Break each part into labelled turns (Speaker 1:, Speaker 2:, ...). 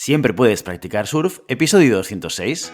Speaker 1: Siempre puedes practicar surf, episodio 206.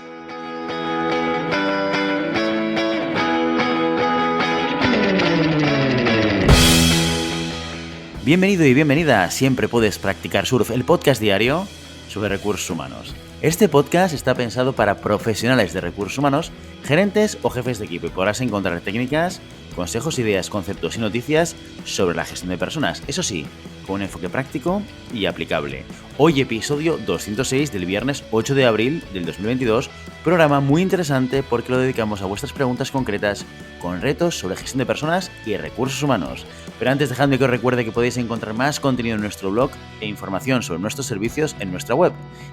Speaker 1: Bienvenido y bienvenida a Siempre puedes practicar surf, el podcast diario sobre recursos humanos. Este podcast está pensado para profesionales de recursos humanos, gerentes o jefes de equipo y podrás encontrar técnicas, consejos, ideas, conceptos y noticias sobre la gestión de personas. Eso sí, con un enfoque práctico y aplicable. Hoy episodio 206 del viernes 8 de abril del 2022, programa muy interesante porque lo dedicamos a vuestras preguntas concretas con retos sobre gestión de personas y recursos humanos. Pero antes dejadme que os recuerde que podéis encontrar más contenido en nuestro blog e información sobre nuestros servicios en nuestra web,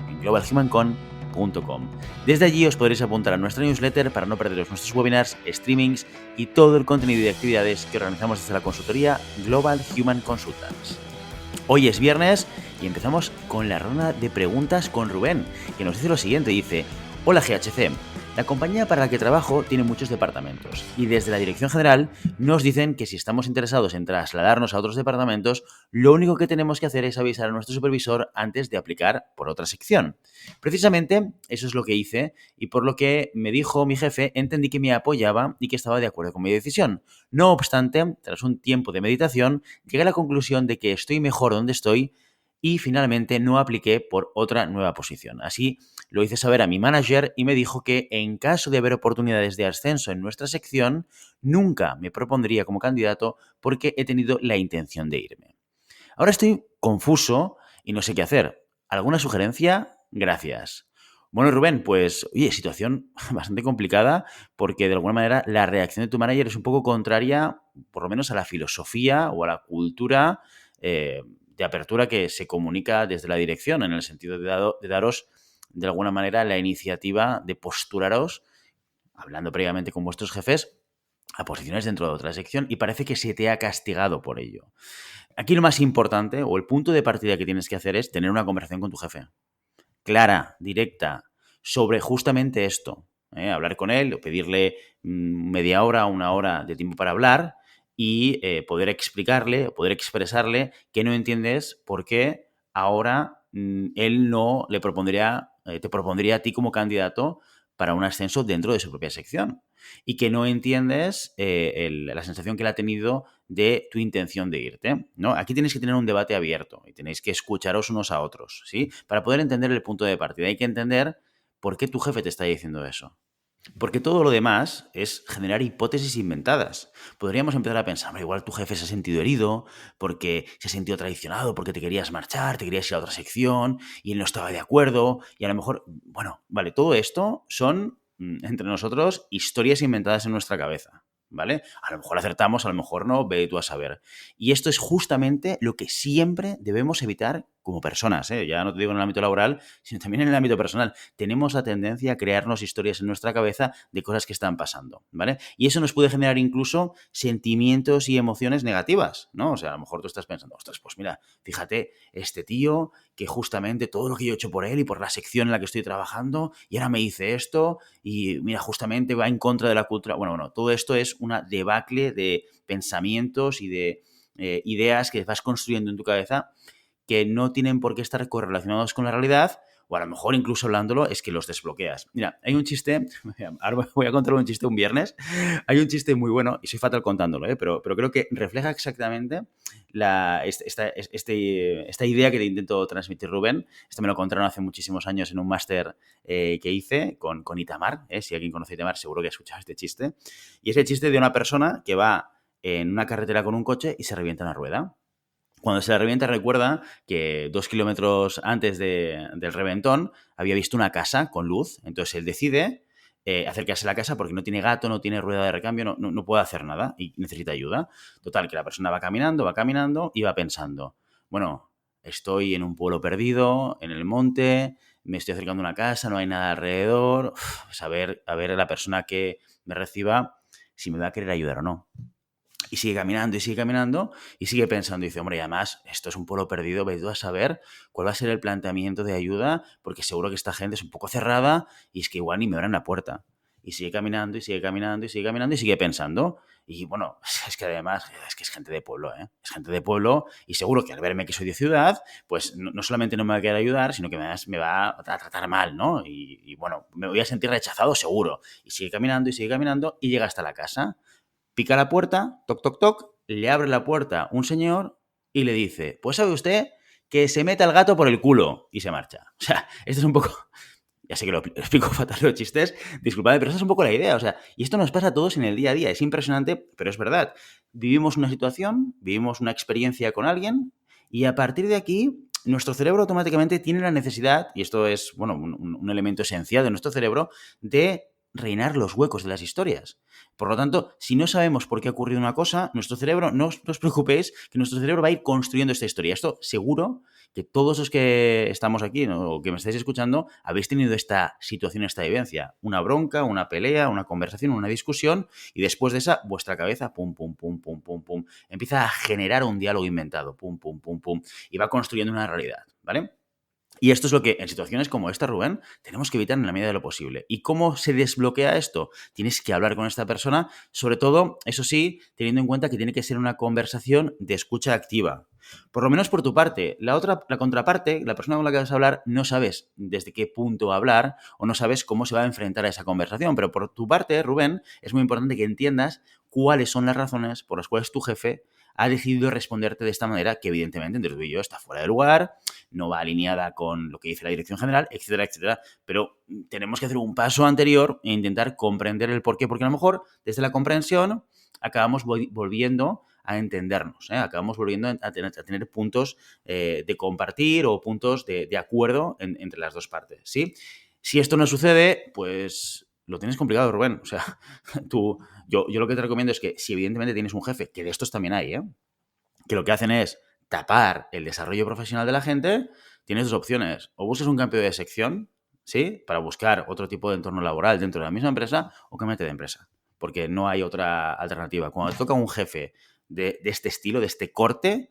Speaker 1: en globalhumancon.com. Desde allí os podréis apuntar a nuestra newsletter para no perderos nuestros webinars, streamings y todo el contenido y actividades que organizamos desde la consultoría Global Human Consultants. Hoy es viernes y empezamos con la ronda de preguntas con Rubén, que nos dice lo siguiente, dice: Hola GHC, la compañía para la que trabajo tiene muchos departamentos y desde la dirección general nos dicen que si estamos interesados en trasladarnos a otros departamentos, lo único que tenemos que hacer es avisar a nuestro supervisor antes de aplicar por otra sección. Precisamente eso es lo que hice y por lo que me dijo mi jefe entendí que me apoyaba y que estaba de acuerdo con mi decisión. No obstante, tras un tiempo de meditación, llegué a la conclusión de que estoy mejor donde estoy y finalmente no apliqué por otra nueva posición. Así lo hice saber a mi manager y me dijo que en caso de haber oportunidades de ascenso en nuestra sección, nunca me propondría como candidato porque he tenido la intención de irme. Ahora estoy confuso y no sé qué hacer. ¿Alguna sugerencia? Gracias. Bueno, Rubén, pues, oye, situación bastante complicada porque de alguna manera la reacción de tu manager es un poco contraria, por lo menos a la filosofía o a la cultura de apertura que se comunica desde la dirección, en el sentido de daros de alguna manera la iniciativa de posturaros, hablando previamente con vuestros jefes, a posiciones dentro de otra sección y parece que se te ha castigado por ello. Aquí lo más importante o el punto de partida que tienes que hacer es tener una conversación con tu jefe. Clara, directa, sobre justamente esto. Hablar con él, o pedirle media hora o una hora de tiempo para hablar y poder explicarle, poder expresarle que no entiendes por qué ahora él no le propondría, te propondría a ti como candidato para un ascenso dentro de su propia sección. Y que no entiendes la sensación que él ha tenido de tu intención de irte, ¿no? Aquí tenéis que tener un debate abierto y tenéis que escucharos unos a otros, ¿sí? Para poder entender el punto de partida hay que entender por qué tu jefe te está diciendo eso. Porque todo lo demás es generar hipótesis inventadas. Podríamos empezar a pensar, igual tu jefe se ha sentido herido porque se ha sentido traicionado, porque te querías marchar, te querías ir a otra sección y él no estaba de acuerdo y a lo mejor, bueno, vale, todo esto son, entre nosotros, historias inventadas en nuestra cabeza, ¿vale? A lo mejor acertamos, a lo mejor no, ve tú a saber. Y esto es justamente lo que siempre debemos evitar como personas, ¿eh? Ya no te digo en el ámbito laboral, sino también en el ámbito personal. Tenemos la tendencia a crearnos historias en nuestra cabeza de cosas que están pasando, ¿vale? Y eso nos puede generar incluso sentimientos y emociones negativas, ¿no? O sea, a lo mejor tú estás pensando, ostras, pues mira, fíjate, este tío que justamente todo lo que yo he hecho por él y por la sección en la que estoy trabajando y ahora me dice esto y mira, justamente va en contra de la cultura. Bueno, todo esto es una debacle de pensamientos y de ideas que vas construyendo en tu cabeza que no tienen por qué estar correlacionados con la realidad, o a lo mejor incluso hablándolo es que los desbloqueas. Mira, hay un chiste, ahora voy a contar un chiste un viernes, hay un chiste muy bueno, y soy fatal contándolo, pero creo que refleja exactamente esta idea que te intento transmitir, Rubén. Esto me lo contaron hace muchísimos años en un máster que hice con Itamar. Si alguien conoce a Itamar, seguro que ha escuchado este chiste. Y es el chiste de una persona que va en una carretera con un coche y se revienta una rueda. Cuando se la revienta, recuerda que 2 kilómetros antes del reventón había visto una casa con luz. Entonces él decide acercarse a la casa porque no tiene gato, no tiene rueda de recambio, no puede hacer nada y necesita ayuda. Total, que la persona va caminando y va pensando, bueno, estoy en un pueblo perdido, en el monte, me estoy acercando a una casa, no hay nada alrededor. Pues a ver a la persona que me reciba si me va a querer ayudar o no. Y sigue caminando y sigue pensando. Y dice, hombre, y además, esto es un pueblo perdido, ve tú a saber cuál va a ser el planteamiento de ayuda, porque seguro que esta gente es un poco cerrada y es que igual ni me abren la puerta. y sigue caminando y sigue caminando y sigue caminando y sigue pensando. Y bueno, es que además es que es gente de pueblo, ¿eh? Es gente de pueblo y seguro que al verme que soy de ciudad, pues no solamente no me va a querer ayudar, sino que además me va a tratar mal, ¿no? Y bueno, me voy a sentir rechazado seguro. Y sigue caminando y llega hasta la casa. Pica la puerta, toc, toc, toc, le abre la puerta un señor y le dice, pues sabe usted que se meta el gato por el culo y se marcha. O sea, esto es un poco... Ya sé que lo explico fatal los chistes, disculpadme, pero esta es un poco la idea. O sea, y esto nos pasa a todos en el día a día. Es impresionante, pero es verdad. Vivimos una situación, vivimos una experiencia con alguien y a partir de aquí nuestro cerebro automáticamente tiene la necesidad, y esto es, bueno, un elemento esencial de nuestro cerebro, de rellenar los huecos de las historias. Por lo tanto, si no sabemos por qué ha ocurrido una cosa, nuestro cerebro, no os preocupéis, que nuestro cerebro va a ir construyendo esta historia. Esto seguro que todos los que estamos aquí, ¿no?, o que me estáis escuchando, habéis tenido esta situación, esta vivencia. Una bronca, una pelea, una conversación, una discusión, y después de esa, vuestra cabeza, pum, pum, pum, pum, pum, pum, empieza a generar un diálogo inventado, pum, pum, pum, pum, y va construyendo una realidad, ¿vale? Y esto es lo que en situaciones como esta, Rubén, tenemos que evitar en la medida de lo posible. ¿Y cómo se desbloquea esto? Tienes que hablar con esta persona, sobre todo, eso sí, teniendo en cuenta que tiene que ser una conversación de escucha activa. Por lo menos por tu parte. La contraparte, la persona con la que vas a hablar, no sabes desde qué punto hablar o no sabes cómo se va a enfrentar a esa conversación. Pero por tu parte, Rubén, es muy importante que entiendas cuáles son las razones por las cuales tu jefe ha decidido responderte de esta manera, que evidentemente entre tú y yo está fuera de lugar, no va alineada con lo que dice la dirección general, etcétera, etcétera. Pero tenemos que hacer un paso anterior e intentar comprender el porqué, porque a lo mejor desde la comprensión acabamos volviendo a entendernos, ¿eh? Acabamos volviendo a tener puntos de compartir o puntos de acuerdo entre las dos partes, ¿sí? Si esto no sucede, pues lo tienes complicado, Rubén. O sea, yo lo que te recomiendo es que si evidentemente tienes un jefe, que de estos también hay, ¿eh?, que lo que hacen es tapar el desarrollo profesional de la gente, tienes dos opciones. O buscas un cambio de sección, ¿sí?, para buscar otro tipo de entorno laboral dentro de la misma empresa, o cámbiate de empresa, porque no hay otra alternativa. Cuando te toca un jefe de este estilo, de este corte,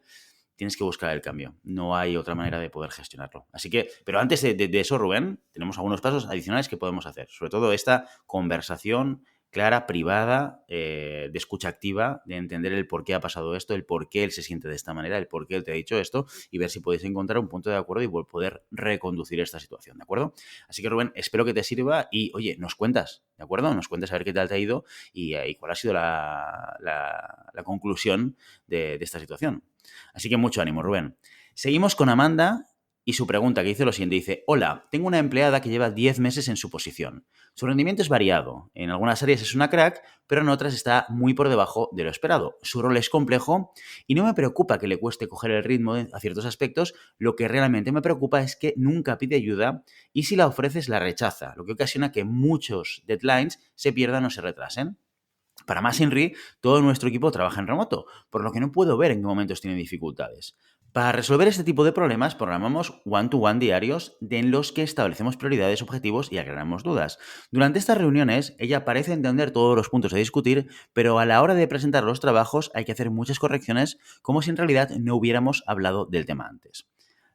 Speaker 1: tienes que buscar el cambio. No hay otra manera de poder gestionarlo. Así que, pero antes de eso, Rubén, tenemos algunos pasos adicionales que podemos hacer. Sobre todo esta conversación clara, privada, de escucha activa, de entender el por qué ha pasado esto, el por qué él se siente de esta manera, el por qué él te ha dicho esto, y ver si podéis encontrar un punto de acuerdo y poder reconducir esta situación, ¿de acuerdo? Así que, Rubén, espero que te sirva y, oye, nos cuentas, ¿de acuerdo? Nos cuentas a ver qué tal te ha ido y cuál ha sido la conclusión de esta situación. Así que mucho ánimo, Rubén. Seguimos con Amanda y su pregunta, que dice lo siguiente. Dice, hola, tengo una empleada que lleva 10 meses en su posición. Su rendimiento es variado. En algunas áreas es una crack, pero en otras está muy por debajo de lo esperado. Su rol es complejo y no me preocupa que le cueste coger el ritmo a ciertos aspectos. Lo que realmente me preocupa es que nunca pide ayuda y si la ofreces la rechaza, lo que ocasiona que muchos deadlines se pierdan o se retrasen. Para más Inri, todo nuestro equipo trabaja en remoto, por lo que no puedo ver en qué momentos tiene dificultades. Para resolver este tipo de problemas, programamos one-to-one diarios en los que establecemos prioridades, objetivos y aclaramos dudas. Durante estas reuniones, ella parece entender todos los puntos a discutir, pero a la hora de presentar los trabajos hay que hacer muchas correcciones como si en realidad no hubiéramos hablado del tema antes.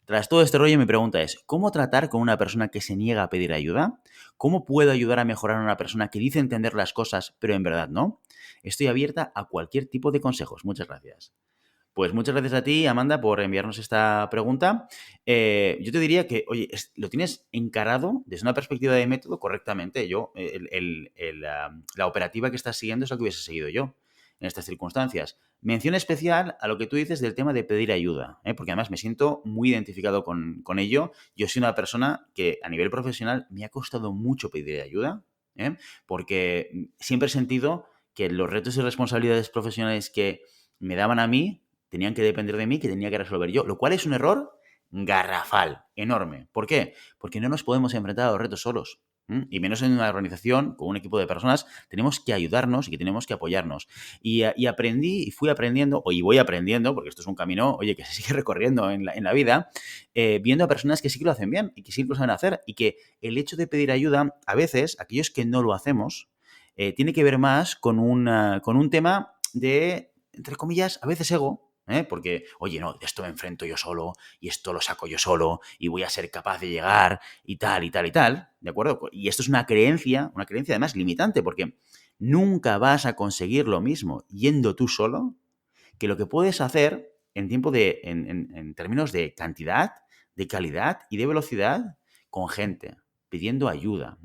Speaker 1: Tras todo este rollo, mi pregunta es, ¿cómo tratar con una persona que se niega a pedir ayuda? ¿Cómo puedo ayudar a mejorar a una persona que dice entender las cosas, pero en verdad no? Estoy abierta a cualquier tipo de consejos. Muchas gracias. Pues muchas gracias a ti, Amanda, por enviarnos esta pregunta. Yo te diría que, oye, lo tienes encarado desde una perspectiva de método correctamente. La operativa que estás siguiendo es la que hubiese seguido yo en estas circunstancias. Mención especial a lo que tú dices del tema de pedir ayuda, porque además me siento muy identificado con ello. Yo soy una persona que a nivel profesional me ha costado mucho pedir ayuda, porque siempre he sentido que los retos y responsabilidades profesionales que me daban a mí tenían que depender de mí, que tenía que resolver yo, lo cual es un error garrafal, enorme. ¿Por qué? Porque no nos podemos enfrentar a los retos solos. Y menos en una organización con un equipo de personas, tenemos que ayudarnos y que tenemos que apoyarnos. Y aprendí y fui aprendiendo, y voy aprendiendo, porque esto es un camino, oye, que se sigue recorriendo en la vida, viendo a personas que sí que lo hacen bien y que sí que lo saben hacer y que el hecho de pedir ayuda, a veces, aquellos que no lo hacemos, tiene que ver más con un tema de, entre comillas, a veces ego, Porque, oye, no, de esto me enfrento yo solo y esto lo saco yo solo y voy a ser capaz de llegar y tal y tal y tal, ¿de acuerdo? Y esto es una creencia además limitante, porque nunca vas a conseguir lo mismo yendo tú solo que lo que puedes hacer en términos de cantidad, de calidad y de velocidad con gente, pidiendo ayuda.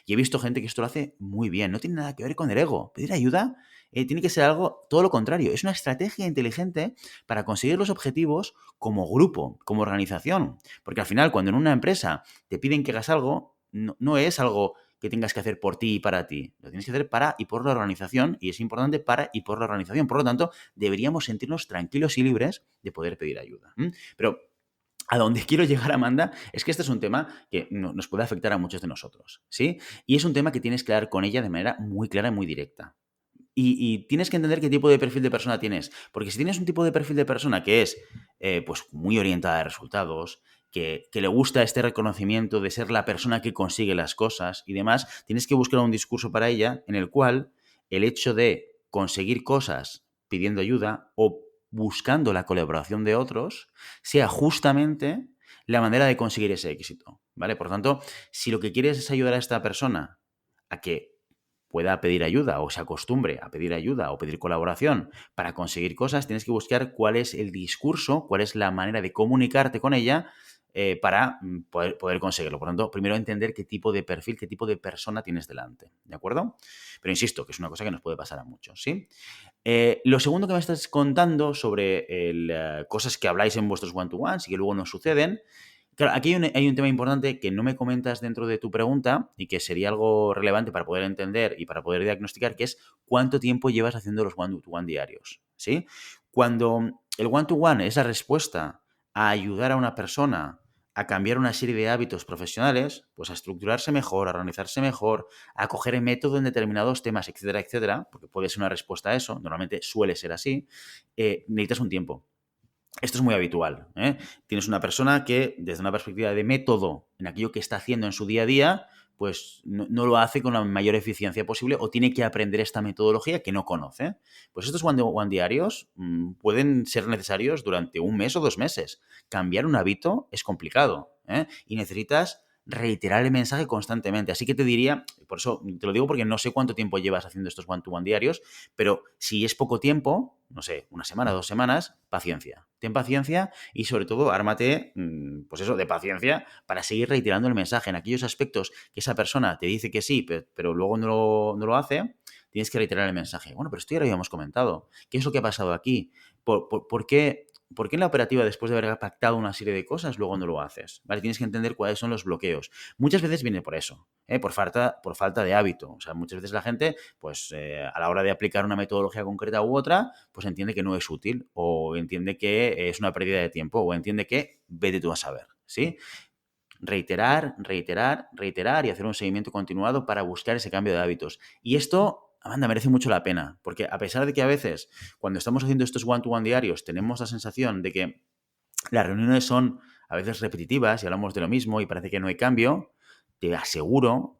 Speaker 1: Y he visto gente que esto lo hace muy bien. No tiene nada que ver con el ego. Pedir ayuda tiene que ser algo todo lo contrario. Es una estrategia inteligente para conseguir los objetivos como grupo, como organización. Porque al final, cuando en una empresa te piden que hagas algo, no es algo que tengas que hacer por ti y para ti. Lo tienes que hacer para y por la organización, y es importante para y por la organización. Por lo tanto, deberíamos sentirnos tranquilos y libres de poder pedir ayuda. Pero a donde quiero llegar, Amanda, es que este es un tema que nos puede afectar a muchos de nosotros, ¿sí? Y es un tema que tienes que hablar con ella de manera muy clara y muy directa. Y tienes que entender qué tipo de perfil de persona tienes. Porque si tienes un tipo de perfil de persona que es pues muy orientada a resultados, que le gusta este reconocimiento de ser la persona que consigue las cosas y demás, tienes que buscar un discurso para ella en el cual el hecho de conseguir cosas pidiendo ayuda o buscando la colaboración de otros sea justamente la manera de conseguir ese éxito, ¿vale? Por tanto, si lo que quieres es ayudar a esta persona a que pueda pedir ayuda o se acostumbre a pedir ayuda o pedir colaboración para conseguir cosas, tienes que buscar cuál es el discurso, cuál es la manera de comunicarte con ella para poder conseguirlo. Por lo tanto, primero entender qué tipo de perfil, qué tipo de persona tienes delante, ¿de acuerdo? Pero insisto, que es una cosa que nos puede pasar a muchos, ¿sí? Lo segundo que me estás contando sobre cosas que habláis en vuestros one-to-ones y que luego no suceden. Claro, aquí hay un tema importante que no me comentas dentro de tu pregunta y que sería algo relevante para poder entender y para poder diagnosticar, que es cuánto tiempo llevas haciendo los one-to-one diarios, ¿sí? Cuando el one-to-one es la respuesta a ayudar a una persona a cambiar una serie de hábitos profesionales, pues a estructurarse mejor, a organizarse mejor, a coger el método en determinados temas, etcétera, etcétera, porque puede ser una respuesta a eso, normalmente suele ser así, necesitas un tiempo. Esto es muy habitual, ¿eh? Tienes una persona que, desde una perspectiva de método, en aquello que está haciendo en su día a día, pues no lo hace con la mayor eficiencia posible o tiene que aprender esta metodología que no conoce. Pues estos one diarios pueden ser necesarios durante un mes o 2 meses. Cambiar un hábito es complicado, ¿eh? Y necesitas reiterar el mensaje constantemente. Así que te diría, por eso te lo digo porque no sé cuánto tiempo llevas haciendo estos one-to-one diarios, pero si es poco tiempo, no sé, una semana, 2 semanas, paciencia. Ten paciencia y sobre todo ármate, pues eso, de paciencia para seguir reiterando el mensaje. En aquellos aspectos que esa persona te dice que sí, pero luego no lo hace, tienes que reiterar el mensaje. Bueno, pero esto ya lo habíamos comentado. ¿Qué es lo que ha pasado aquí? ¿Por qué? ¿Por qué en la operativa, después de haber pactado una serie de cosas, luego no lo haces? ¿Vale? Tienes que entender cuáles son los bloqueos. Muchas veces viene por eso, por falta de hábito. O sea, muchas veces la gente, pues a la hora de aplicar una metodología concreta u otra, pues entiende que no es útil o entiende que es una pérdida de tiempo o entiende que vete tú a saber, ¿sí? Reiterar, reiterar, reiterar y hacer un seguimiento continuado para buscar ese cambio de hábitos. Y esto, Amanda, merece mucho la pena, porque a pesar de que a veces, cuando estamos haciendo estos one-to-one diarios, tenemos la sensación de que las reuniones son a veces repetitivas y hablamos de lo mismo y parece que no hay cambio, te aseguro,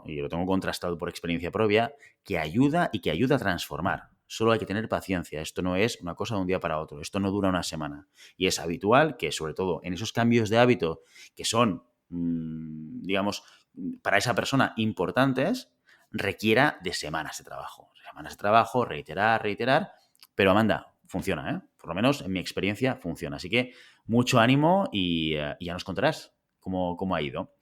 Speaker 1: y lo tengo contrastado por experiencia propia, que ayuda y que ayuda a transformar. Solo hay que tener paciencia. Esto no es una cosa de un día para otro. Esto no dura una semana. Y es habitual que, sobre todo en esos cambios de hábito que son, digamos, para esa persona importantes, requiera de semanas de trabajo. Semanas de trabajo, reiterar, reiterar. Pero Amanda, funciona, ¿eh? Por lo menos en mi experiencia funciona. Así que mucho ánimo y ya nos contarás cómo ha ido.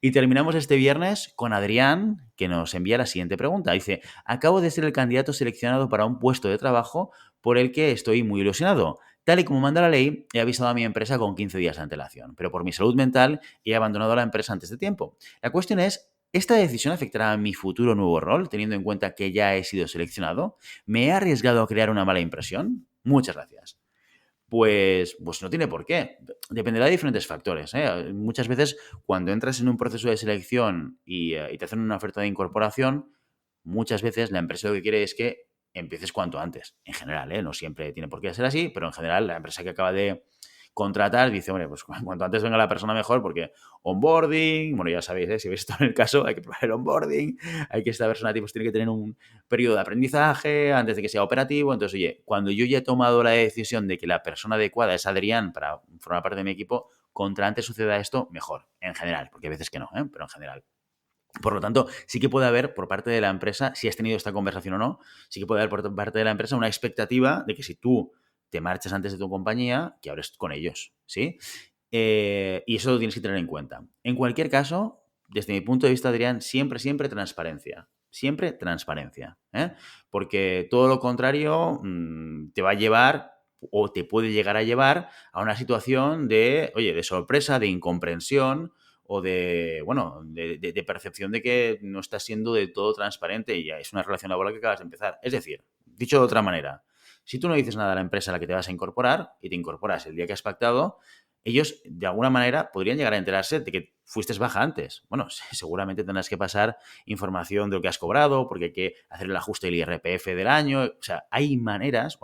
Speaker 1: Y terminamos este viernes con Adrián, que nos envía la siguiente pregunta. Dice, acabo de ser el candidato seleccionado para un puesto de trabajo por el que estoy muy ilusionado. Tal y como manda la ley, he avisado a mi empresa con 15 días de antelación, pero por mi salud mental he abandonado la empresa antes de tiempo. La cuestión es, ¿esta decisión afectará a mi futuro nuevo rol, teniendo en cuenta que ya he sido seleccionado? ¿Me he arriesgado a crear una mala impresión? Muchas gracias. Pues no tiene por qué. Dependerá de diferentes factores, ¿eh? Muchas veces cuando entras en un proceso de selección y te hacen una oferta de incorporación, muchas veces la empresa lo que quiere es que empieces cuanto antes. En general, ¿eh? No siempre tiene por qué ser así, pero en general la empresa que acaba de contratar, dice, hombre, pues cuanto antes venga la persona mejor, porque onboarding, bueno, ya sabéis, si veis esto en el caso, hay que probar el onboarding, hay que esta persona pues, tiene que tener un periodo de aprendizaje antes de que sea operativo. Entonces, oye, cuando yo ya he tomado la decisión de que la persona adecuada es Adrián para formar parte de mi equipo, contra antes suceda esto, mejor, en general, porque hay veces que no, pero en general. Por lo tanto, sí que puede haber por parte de la empresa, si has tenido esta conversación o no, sí que puede haber por parte de la empresa una expectativa de que si tú te marchas antes de tu compañía, que hables con ellos, ¿sí? Y eso lo tienes que tener en cuenta. En cualquier caso, desde mi punto de vista, Adrián, siempre transparencia. Siempre transparencia. Porque todo lo contrario te va a llevar o te puede llegar a llevar a una situación de, oye, de sorpresa, de incomprensión o de, bueno, de percepción de que no estás siendo de todo transparente y ya es una relación laboral que acabas de empezar. Es decir, dicho de otra manera, si tú no dices nada a la empresa a la que te vas a incorporar y te incorporas el día que has pactado, ellos de alguna manera podrían llegar a enterarse de que fuiste baja antes. Bueno, seguramente tendrás que pasar información de lo que has cobrado porque hay que hacer el ajuste del IRPF del año. O sea, hay maneras,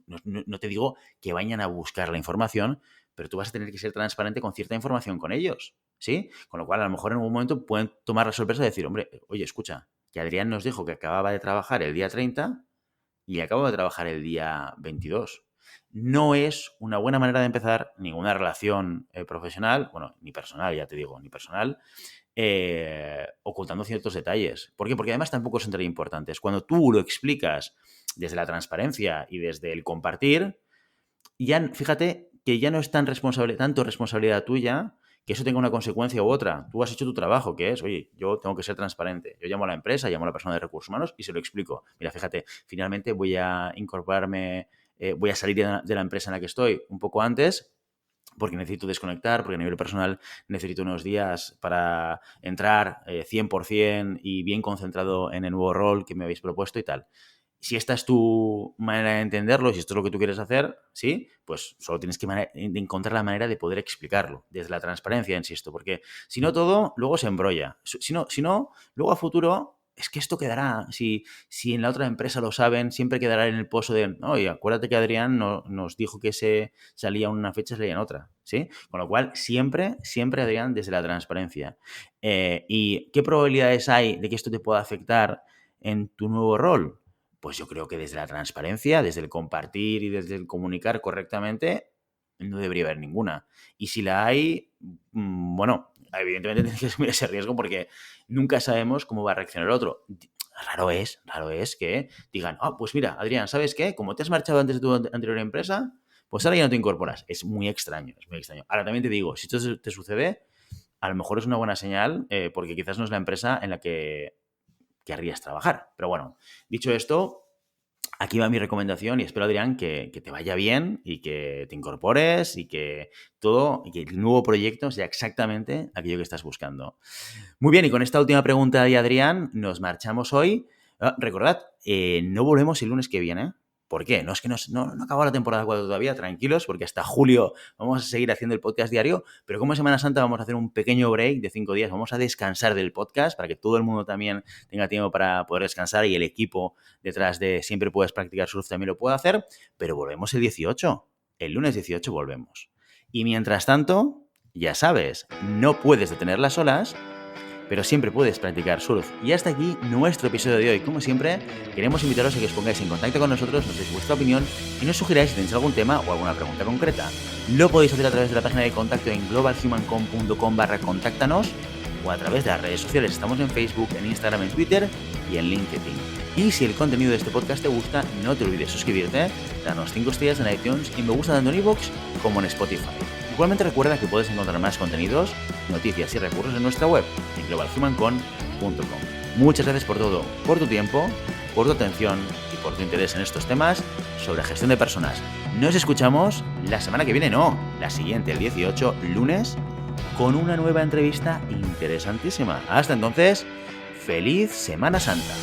Speaker 1: no te digo que vayan a buscar la información, pero tú vas a tener que ser transparente con cierta información con ellos, ¿sí? Con lo cual, a lo mejor en un momento pueden tomar la sorpresa de decir, hombre, oye, escucha, que Adrián nos dijo que acababa de trabajar el día 30 y acabo de trabajar el día 22. No es una buena manera de empezar ninguna relación profesional, bueno, ni personal, ya te digo, ni personal, ocultando ciertos detalles. ¿Por qué? Porque además tampoco son tan importantes. Cuando tú lo explicas desde la transparencia y desde el compartir, ya, fíjate que ya no es tanto responsabilidad tuya que eso tenga una consecuencia u otra. Tú has hecho tu trabajo, que es, oye, yo tengo que ser transparente. Yo llamo a la empresa, llamo a la persona de recursos humanos y se lo explico. Mira, fíjate, finalmente voy a incorporarme, voy a salir de la empresa en la que estoy un poco antes porque necesito desconectar, porque a nivel personal necesito unos días para entrar 100% y bien concentrado en el nuevo rol que me habéis propuesto y tal. Si esta es tu manera de entenderlo, si esto es lo que tú quieres hacer, ¿sí? Pues solo tienes que encontrar la manera de poder explicarlo, desde la transparencia, insisto, porque si no todo, luego se embrolla. Si no, luego a futuro, es que esto quedará, si en la otra empresa lo saben, siempre quedará en el pozo de, oye, acuérdate que Adrián nos dijo que se salía una fecha, salía en otra, ¿sí? Con lo cual, siempre, Adrián, desde la transparencia. ¿Y qué probabilidades hay de que esto te pueda afectar en tu nuevo rol? Pues yo creo que desde la transparencia, desde el compartir y desde el comunicar correctamente, no debería haber ninguna. Y si la hay, bueno, evidentemente tienes que asumir ese riesgo porque nunca sabemos cómo va a reaccionar el otro. Raro es que digan, pues mira, Adrián, ¿sabes qué? Como te has marchado antes de tu anterior empresa, pues ahora ya no te incorporas. Es muy extraño, Ahora también te digo, si esto te sucede, a lo mejor es una buena señal porque quizás no es la empresa en la que querrías trabajar. Pero bueno, dicho esto, aquí va mi recomendación y espero, Adrián, que te vaya bien y que te incorpores y que el nuevo proyecto sea exactamente aquello que estás buscando. Muy bien, y con esta última pregunta de Adrián, nos marchamos hoy. Recordad, no volvemos el lunes que viene. ¿Por qué? No es que no acabó la temporada 4 todavía, tranquilos, porque hasta julio vamos a seguir haciendo el podcast diario, pero como Semana Santa vamos a hacer un pequeño break de 5 días, vamos a descansar del podcast para que todo el mundo también tenga tiempo para poder descansar y el equipo detrás de Siempre Puedes Practicar Surf también lo puede hacer, pero volvemos el 18, el lunes 18 volvemos. Y mientras tanto, ya sabes, no puedes detener las olas, pero siempre puedes practicar surf. Y hasta aquí nuestro episodio de hoy. Como siempre, queremos invitaros a que os pongáis en contacto con nosotros, nos deis vuestra opinión y nos sugiráis si tenéis algún tema o alguna pregunta concreta. Lo podéis hacer a través de la página de contacto en globalhumancom.com/contáctanos o a través de las redes sociales. Estamos en Facebook, en Instagram, en Twitter y en LinkedIn. Y si el contenido de este podcast te gusta, no te olvides suscribirte, darnos 5 estrellas en iTunes y me gusta tanto en iVoox como en Spotify. Igualmente recuerda que puedes encontrar más contenidos, noticias y recursos en nuestra web, en globalhumancom.com. Muchas gracias por todo, por tu tiempo, por tu atención y por tu interés en estos temas sobre gestión de personas. Nos escuchamos la semana que viene, la siguiente, el 18, lunes, con una nueva entrevista interesantísima. Hasta entonces, ¡feliz Semana Santa!